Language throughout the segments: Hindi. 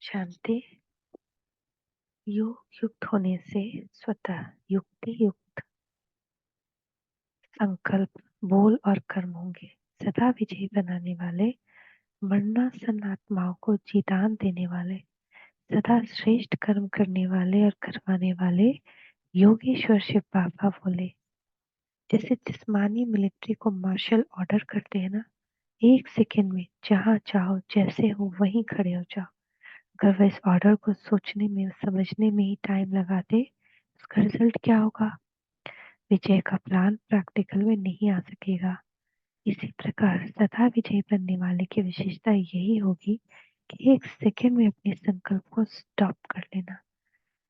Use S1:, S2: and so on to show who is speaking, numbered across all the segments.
S1: शांति योग युक्त होने से स्वतः युक्ति युक्त संकल्प, बोल और कर्म होंगे। सदा विजयी बनाने वाले, मरणासन आत्माओं को जीतान देने वाले, सदा श्रेष्ठ कर्म करने वाले और करवाने वाले योगेश्वर शिव बाबा बोले। जैसे जिस्मानी मिलिट्री को मार्शल ऑर्डर करते हैं ना, एक सेकेंड में जहां चाहो जैसे हो वहीं खड़े हो जाओ। अगर वह इस ऑर्डर को सोचने में समझने में ही टाइम लगाते, उसका रिजल्ट क्या होगा? विजय का प्लान प्रैक्टिकल में नहीं आ सकेगा। इसी प्रकार सदा विजयी बनने वाले की विशेषता यही होगी कि एक सेकंड में अपने संकल्प को स्टॉप कर लेना।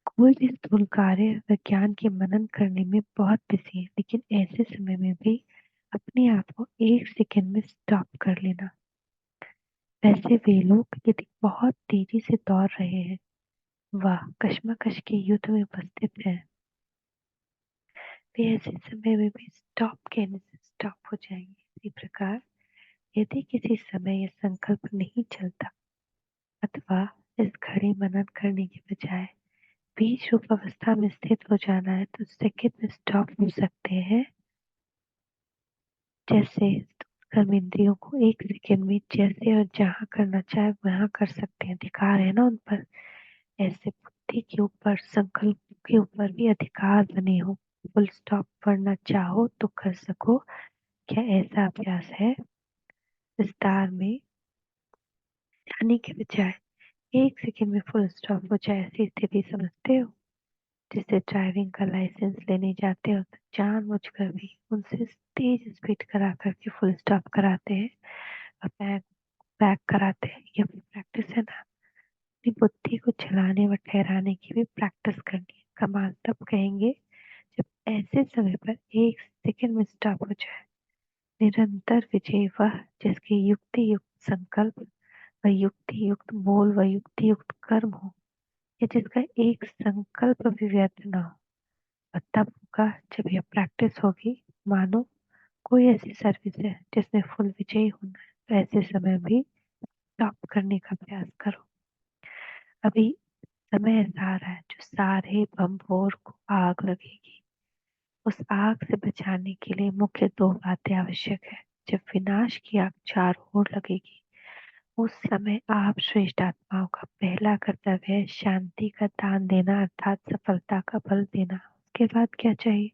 S1: कोई भी स्थूल कार्य विज्ञान के मनन करने में बहुत बिजी है, लेकिन ऐसे समय में भी अपने आप को एक सेकंड में स्टॉप कर लेना। वैसे वे लोग यदि बहुत तेजी से दौड़ रहे हैं, वह कश्मकश के युद्ध में उपस्थित है, वे ऐसे समय में भी स्टॉप कहने से स्टॉप हो जाएंगे। इसी प्रकार यदि किसी समय यह संकल्प नहीं चलता अथवा इस घड़ी मनन करने के बजाय बीज रूप अवस्था में स्थित हो जाना है, तो सेकंड में स्टॉप हो सकते हैं। जैसे कर्म इंद्रियों को एक सेकंड में जैसे और जहाँ करना चाहे वहाँ कर सकते हैं, अधिकार है ना उन पर। ऐसे बुद्धि के ऊपर, संकल्प के ऊपर भी अधिकार बने हो। फुल स्टॉप पढ़ना चाहो तो कर सको। क्या ऐसा अभ्यास है? विस्तार में जाने के बजाय एक सेकंड में फुल स्टॉप हो जाए, ऐसी स्थिति समझते हो? जैसे ड्राइविंग का लाइसेंस लेने जाते हो तो जानबूझकर भी उनसे तेज स्पीड करा करके फुल स्टॉप कराते हैं और बैक बैक कराते हैं। ये भी प्रैक्टिस है ना। अपनी बुद्धि को चलाने व ठहराने की भी प्रैक्टिस करनी है। कमाल तब कहेंगे जब ऐसे समय पर एक सेकंड में स्टॉप हो जाए। निरंतर विजय वह जिसके युक्ति युक्त संकल्प व युक्ति युक्त बोल व युक्ति युक्त कर्म हो, या जिसका एक संकल्प भी व्यर्थ न हो। और तब होगा जब यह प्रैक्टिस होगी। मानो कोई ऐसी सर्विस है जिसमें फुल विजयी होना है, तो ऐसे समय भी स्टॉप करने का प्रयास करो। अभी समय ऐसा आ रहा है जो सारे बम फोर को आग लगेगी। उस आग से बचाने के लिए मुख्य दो बातें आवश्यक है। जब विनाश की आग चारों ओर लगेगी, उस समय आप श्रेष्ठ आत्माओं का पहला कर्तव्य है शांति का दान देना, अर्थात सफलता का बल देना। उसके बाद क्या चाहिए?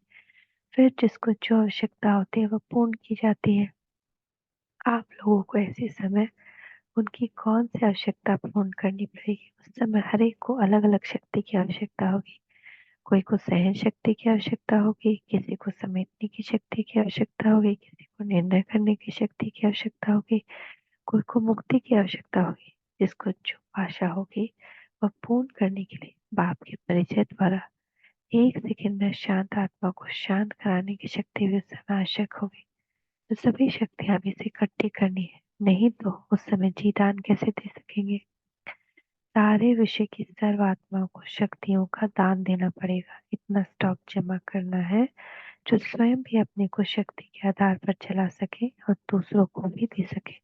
S1: फिर जिसको जो आवश्यकता होती है वह पूर्ण की जाती है। आप लोगों को ऐसे समय उनकी कौन सी आवश्यकता पूर्ण करनी पड़ेगी? उस समय हर एक को अलग अलग शक्ति की आवश्यकता होगी। कोई को सहन शक्ति की आवश्यकता होगी, किसी को समेटने की शक्ति की आवश्यकता होगी, किसी को निर्णय करने की शक्ति की आवश्यकता होगी, कोई को मुक्ति की आवश्यकता होगी। जिसको जो आशा होगी वह पूर्ण करने के लिए बाप के परिचय द्वारा एक सेकंड में शांत आत्मा को शांत कराने की शक्ति भी उस समय आवश्यक होगी। तो सभी शक्तियां भी इसे इकट्ठी करनी है, नहीं तो उस समय जीदान कैसे दे सकेंगे? सारे विषय की सर्व आत्माओं को शक्तियों का दान देना पड़ेगा। इतना स्टॉक जमा करना है जो स्वयं भी अपने को शक्ति के आधार पर चला सके और दूसरों को भी दे सके।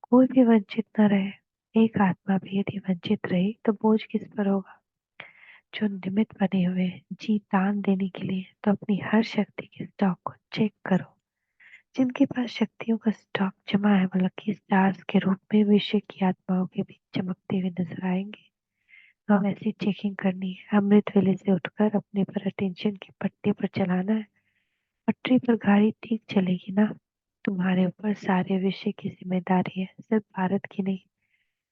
S1: कोई भी वंचित न रहे। एक आत्मा भी यदि वंचित रही तो बोझ किस पर होगा? जो निमित्त बने हुए हैं जी दान देने के लिए, तो अपनी हर शक्ति के स्टॉक को चेक करो। जिनके पास शक्तियों का स्टॉक जमा है वो लकी स्टार्स के रूप में विश्व की आत्माओं के बीच चमकते हुए नजर आएंगे। तो हमें ऐसी चेकिंग करनी है। अमृत वेले से उठकर अपने पर अटेंशन की पट्टी पर चलाना है। पटरी पर गाड़ी ठीक चलेगी ना? तुम्हारे ऊपर सारे विश्व की जिम्मेदारी है, सिर्फ भारत की नहीं।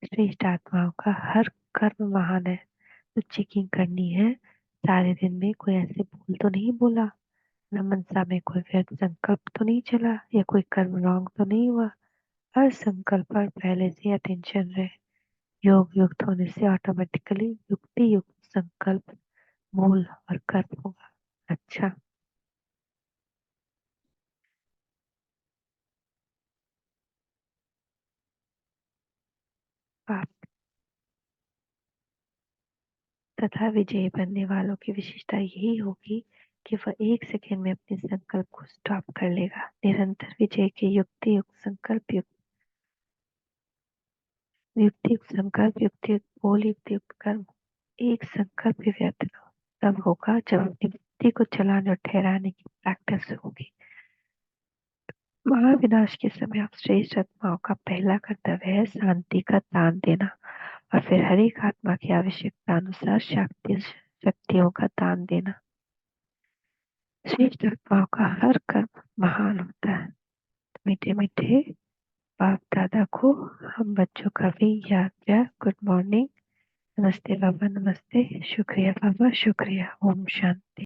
S1: श्रेष्ठ आत्माओं का हर कर्म महान है। तो चेकिंग करनी है। सारे दिन में कोई ऐसे भूल तो नहीं बोला, न मनसा में कोई व्यर्थ संकल्प तो नहीं चला, या कोई कर्म रॉन्ग तो नहीं हुआ। हर संकल्प पर पहले से अटेंशन रहे। योग युक्त होने से ऑटोमेटिकली युक्ति युक्त संकल्प, मूल और कर्म होगा। अच्छा, आप तथा विजयी बनने वालों की विशेषता यही होगी कि वह एक सेकंड में अपने संकल्प को स्टॉप कर लेगा। निरंतर विजय के युक्ति युक्त संकल्प युक्त युक्तियुक्त संकल्प, युक्तियुक्त बोल, युक्तियुक्त कर्म, एक संकल्प भी व्यर्थ न हो। तब होगा जब अपनी बुद्धि को चलाने और ठहराने की प्रैक्टिस होगी। महाविनाश के समय आप श्रेष्ठ आत्माओं का पहला कर्तव्य है शांति का दान देना और फिर हर एक आत्मा की आवश्यकता अनुसार शक्तियों का दान देना। श्रेष्ठ आत्माओं का हर कर्म महान होता है। मीठे मीठे बाप दादा को हम बच्चों का भी याद किया। Good morning. नमस्ते बाबा, नमस्ते। शुक्रिया बाबा, शुक्रिया। ओम शांति।